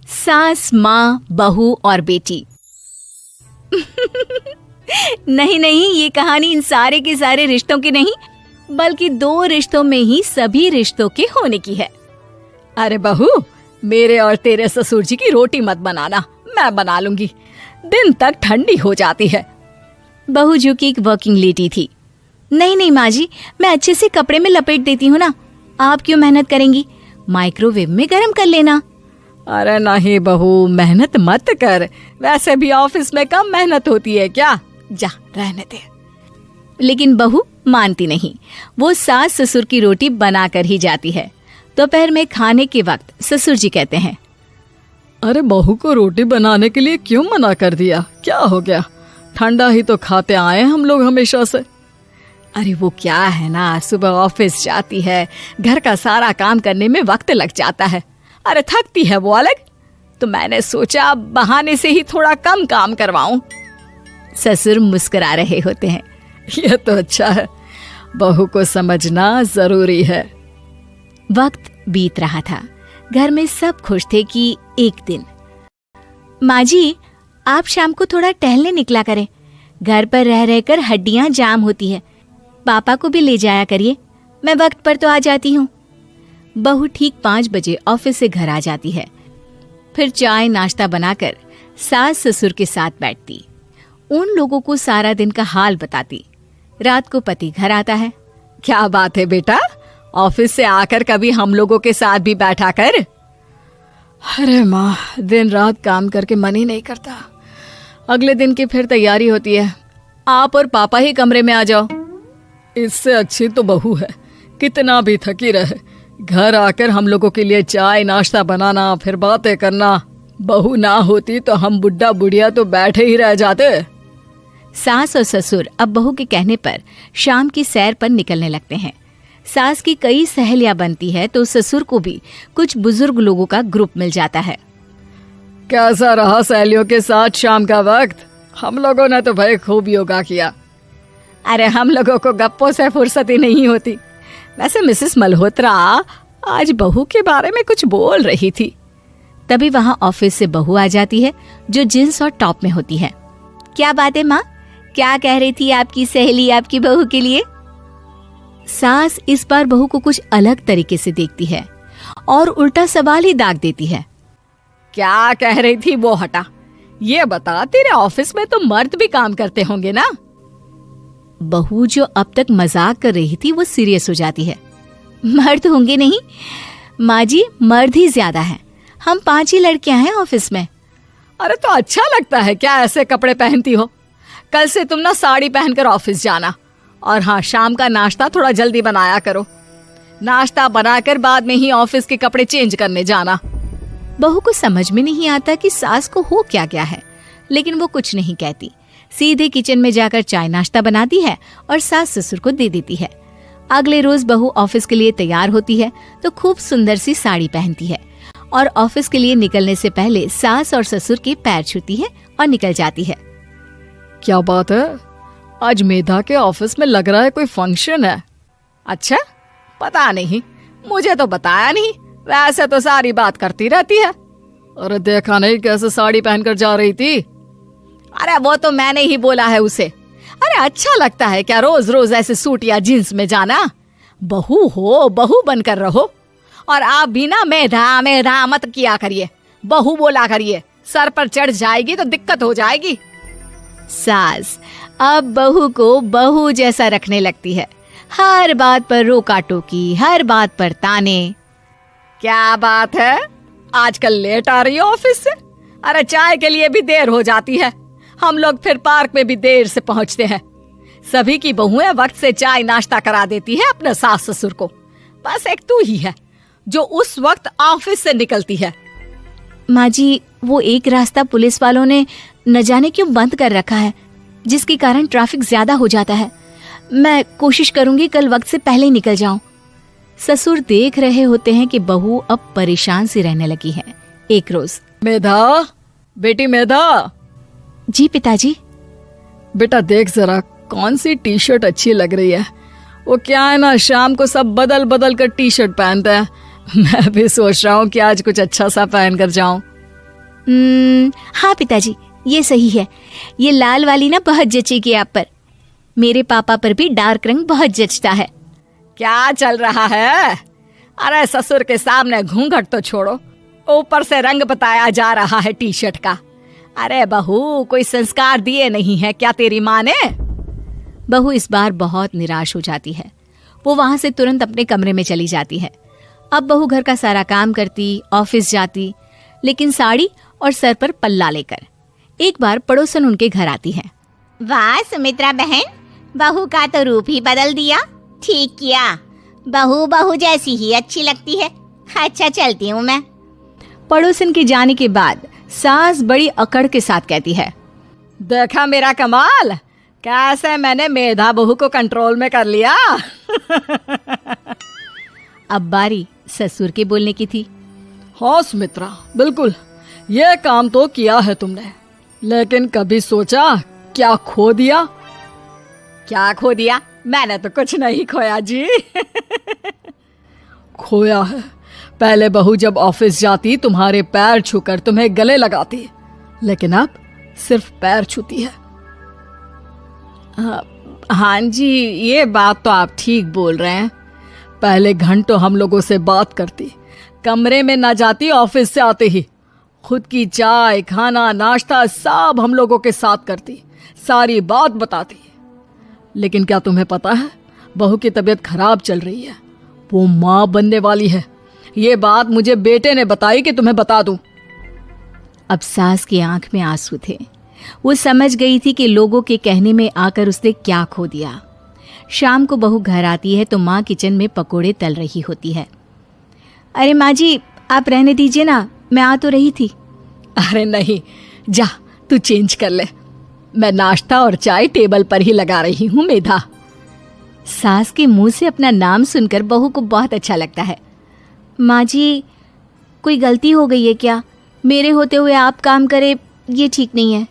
सास, माँ, बहू और बेटी। नहीं नहीं, ये कहानी इन सारे के सारे रिश्तों की नहीं, बल्कि 2 रिश्तों में ही सभी रिश्तों के होने की है। अरे बहू, मेरे और तेरे ससुर जी की रोटी मत बनाना, मैं बना लूंगी, दिन तक ठंडी हो जाती है। बहू जो कि एक वर्किंग लेडी थी। नहीं नहीं माँ जी, मैं अच्छे से कपड़े में लपेट देती हूँ ना, आप क्यों मेहनत करेंगी, माइक्रोवेव में गर्म कर लेना। अरे नहीं बहू, मेहनत मत कर, वैसे भी ऑफिस में कम मेहनत होती है क्या, जा रहने दे। लेकिन बहू मानती नहीं, वो सास ससुर की रोटी बना कर ही जाती है। दोपहर में खाने के वक्त ससुर जी कहते हैं, अरे बहू को रोटी बनाने के लिए क्यों मना कर दिया, क्या हो गया, ठंडा ही तो खाते आए हम लोग हमेशा से। अरे वो क्या है ना, सुबह ऑफिस जाती है, घर का सारा काम करने में वक्त लग जाता है, अरे थकती है वो अलग, तो मैंने सोचा बहाने से ही थोड़ा कम काम करवाऊं। ससुर मुस्कुरा रहे होते हैं। यह तो अच्छा है, बहू को समझना जरूरी है। वक्त बीत रहा था, घर में सब खुश थे कि एक दिन, माँ जी आप शाम को थोड़ा टहलने निकला करें, घर पर रह रहकर हड्डियां जाम होती है, पापा को भी ले जाया करिए, मैं वक्त पर तो आ जाती हूँ। बहू ठीक 5 बजे ऑफिस से घर आ जाती है, फिर चाय नाश्ता बनाकर सास ससुर के साथ बैठती, उन लोगों को सारा दिन का हाल बताती। रात को पति घर आता है। क्या बात है बेटा, ऑफिस से आकर कभी हम लोगों के साथ भी बैठा कर। अरे माँ, दिन रात काम करके मन ही नहीं करता, अगले दिन की फिर तैयारी होती है, आप और पापा ही कमरे में आ जाओ। इससे अच्छी तो बहू है, कितना भी थकी रहे, घर आकर हम लोगों के लिए चाय नाश्ता बनाना, फिर बातें करना। बहू ना होती तो हम बुढ़ा बुढ़िया तो बैठे ही रह जाते। सास और ससुर अब बहू के कहने पर शाम की सैर पर निकलने लगते हैं। सास की कई सहेलियां बनती है तो ससुर को भी कुछ बुजुर्ग लोगों का ग्रुप मिल जाता है। कैसा रहा सहेलियों के साथ शाम का वक्त? हम लोगों ने तो भाई खूब योगा किया। अरे हम लोगों को गप्पों से फुर्सत ही नहीं होती। वैसे मिसेस मल्होत्रा आज बहू के बारे में कुछ बोल रही थी। तभी वहां ऑफिस से बहू आ जाती है जो जींस और टॉप में होती है। क्या बात है माँ, क्या कह रही थी आपकी सहेली आपकी बहू के लिए? सास इस बार बहू को कुछ अलग तरीके से देखती है और उल्टा सवाल ही दाग देती है। क्या कह रही थी वो हटा, ये बता, तेरे ऑफिस में तो मर्द भी काम करते होंगे ना? बहू जो अब तक मजाक कर रही थी वो सीरियस हो जाती है। मर्द होंगे नहीं माँ जी, मर्द ही ज्यादा हैं, हम 5 ही लड़कियां हैं ऑफिस में। अरे तो अच्छा लगता है क्या ऐसे कपड़े पहनती हो? कल से तुम ना साड़ी पहनकर ऑफिस जाना, और हाँ, शाम का नाश्ता थोड़ा जल्दी बनाया करो, नाश्ता बनाकर बाद में ही ऑफिस के कपड़े चेंज करने जाना। बहू को समझ में नहीं आता कि सास को हो क्या गया है, लेकिन वो कुछ नहीं कहती, सीधे किचन में जाकर चाय नाश्ता बनाती है और सास ससुर को दे देती है। अगले रोज बहू ऑफिस के लिए तैयार होती है तो खूब सुंदर सी साड़ी पहनती है और ऑफिस के लिए निकलने से पहले सास और ससुर के पैर छूती है और निकल जाती है। क्या बात है, आज मेधा के ऑफिस में लग रहा है कोई फंक्शन है। अच्छा, पता नहीं, मुझे तो बताया नहीं, वैसे तो सारी बात करती रहती है। अरे देखा नहीं कैसे साड़ी पहनकर जा रही थी? अरे वो तो मैंने ही बोला है उसे। अरे अच्छा लगता है क्या रोज रोज ऐसे सूट या जींस में जाना? बहू हो, बहू बनकर रहो, और आप भी ना मेधा मेधा मत किया करिए, बहू बोला करिए, सर पर चढ़ जाएगी तो दिक्कत हो जाएगी। सास अब बहू को बहू जैसा रखने लगती है, हर बात पर रोका टोकी, हर बात पर ताने। क्या बात है, आजकल लेट आ रही हो ऑफिस से? अरे चाय के लिए भी देर हो जाती है, हम लोग फिर पार्क में भी देर से पहुंचते हैं। सभी की बहुएं वक्त से चाय नाश्ता करा देती है अपने सास ससुर को, बस एक तू ही है जो उस वक्त ऑफिस से निकलती है। माँ जी, वो एक रास्ता पुलिस वालों ने न जाने क्यों बंद कर रखा है, जिसके कारण ट्रैफिक ज्यादा हो जाता है। मैं कोशिश करूंगी कल वक्त से पहले ही निकल जाऊं। ससुर देख रहे होते हैं कि बहू अब परेशान सी रहने लगी है। एक रोज, मेधा, बेटी मेधा। जी पिताजी। बेटा देख जरा कौन सी टी शर्ट अच्छी लग रही है। वो क्या है ना, शाम को सब बदल बदल कर टी शर्ट पहनते हैं, मैं भी सोच रहा हूँ कि आज कुछ अच्छा सा पहन कर जाऊं। हाँ पिताजी, ये सही है। ये लाल वाली ना बहुत जचेगी आप पर। मेरे पापा पर भी डार्क रंग बहुत जचता है। क्या चल रहा है? अरे ससुर के सामने घूंघट तो छोड़ो, ऊपर से रंग बताया जा रहा है टी शर्ट का। अरे बहू, कोई संस्कार दिए नहीं है क्या तेरी माँ ने? बहू इस बार बहुत निराश हो जाती है। वो वहां से तुरंत अपने कमरे में चली जाती है। अब बहू घर का सारा काम करती, ऑफिस जाती, लेकिन साड़ी और सर पर पल्ला लेकर। एक बार पड़ोसन उनके घर आती है। वाह सुमित्रा बहन, बहू का तो रूप ही बदल दिया। ठीक किया, बहू बहू जैसी ही अच्छी लगती है। अच्छा चलती हूँ मैं। पड़ोसन के जाने के बाद सास बड़ी अकड़ के साथ कहती है, देखा मेरा कमाल, कैसे मैंने मेधा बहू को कंट्रोल में कर लिया। अब बारी ससुर के बोलने की थी। हाँ सुमित्रा, बिल्कुल ये काम तो किया है तुमने, लेकिन कभी सोचा क्या खो दिया? क्या खो दिया? मैंने तो कुछ नहीं खोया जी। खोया है, पहले बहू जब ऑफिस जाती तुम्हारे पैर छूकर तुम्हें गले लगाती, लेकिन अब सिर्फ पैर छूती है। हाँ जी, ये बात तो आप ठीक बोल रहे हैं। पहले घंटों हम लोगों से बात करती, कमरे में ना जाती, ऑफिस से आते ही खुद की चाय, खाना, नाश्ता सब हम लोगों के साथ करती, सारी बात बताती। लेकिन क्या तुम्हें पता है, बहू की तबीयत खराब चल रही है, वो माँ बनने वाली है। ये बात मुझे बेटे ने बताई कि तुम्हें बता दूं। अब सास की आंख में आंसू थे। वो समझ गई थी कि लोगों के कहने में आकर उसने क्या खो दिया। शाम को बहू घर आती है तो माँ किचन में पकोड़े तल रही होती है। अरे माँ जी, आप रहने दीजिए ना, मैं आ तो रही थी। अरे नहीं, जा तू चेंज कर ले, मैं नाश्ता और चाय टेबल पर ही लगा रही हूँ मेधा। सास के मुंह से अपना नाम सुनकर बहू को बहुत अच्छा लगता है। माँ जी, कोई गलती हो गई है क्या? मेरे होते हुए आप काम करे, ये ठीक नहीं है।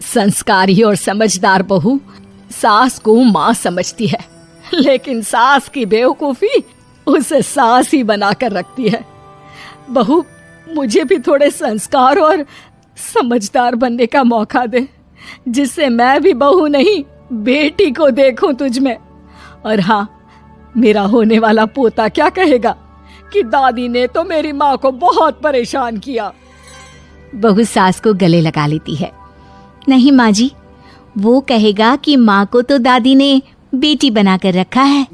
संस्कारी और समझदार बहू सास को माँ समझती है, लेकिन सास की बेवकूफी उसे सास ही बनाकर रखती है। बहू, मुझे भी थोड़े संस्कार और समझदार बनने का मौका दे, जिससे मैं भी बहू नहीं बेटी को देखूं तुझ में। और हाँ, मेरा होने वाला पोता क्या कहेगा कि दादी ने तो मेरी माँ को बहुत परेशान किया। बहू सास को गले लगा लेती है। नहीं माँ जी, वो कहेगा कि माँ को तो दादी ने बेटी बनाकर रखा है।